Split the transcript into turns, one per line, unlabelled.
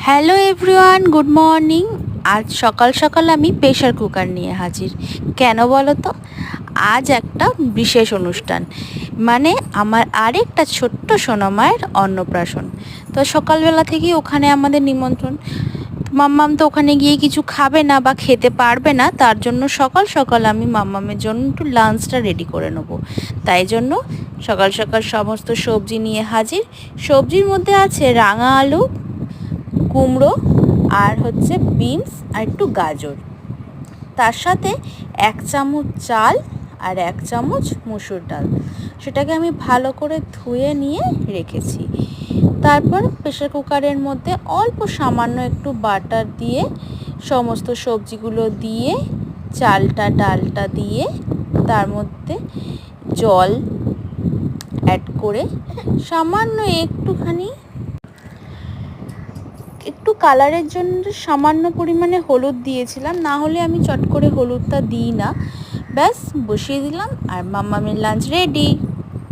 Hello everyone, good morning. আজ সকাল সকাল আমি প্রেশার কুকার নিয়ে হাজির। কেন বলো তো? আজ একটা বিশেষ অনুষ্ঠান, মানে আমার আরেকটা ছোট্ট সোনামায়ের অন্নপ্রাশন। তো সকালবেলা থেকেই ওখানে আমাদের নিমন্ত্রণ। মাম্মাম তো ওখানে গিয়ে কিছু খাবে না বা খেতে পারবে না, তার জন্য সকাল সকাল আমি মাম্মামের জন্য একটু লাঞ্চটা রেডি করে নেবো। তাই জন্য সকাল সকাল সমস্ত সবজি নিয়ে হাজির। সবজির মধ্যে আছে রাঙা আলু, কুমড়ো, আর হচ্ছে বিনস, আর একটু গাজর। তার সাথে 1 চামচ চাল আর 1 চামচ মুসুর ডাল। সেটাকে আমি ভালো করে ধুয়ে নিয়ে রেখেছি। তারপর প্রেশার কুকারের মধ্যে অল্প সামান্য একটু বাটার দিয়ে সমস্ত সবজিগুলো দিয়ে, চালটা ডালটা দিয়ে, তার মধ্যে জল অ্যাড করে সামান্য একটু কালারের জন্য সামান্য পরিমাণে হলুদ দিয়েছিলাম, না হলে আমি চট করে হলুদটা দিই না। ব্যাস বসিয়ে দিলাম আর মাম্মামের লাঞ্চ রেডি।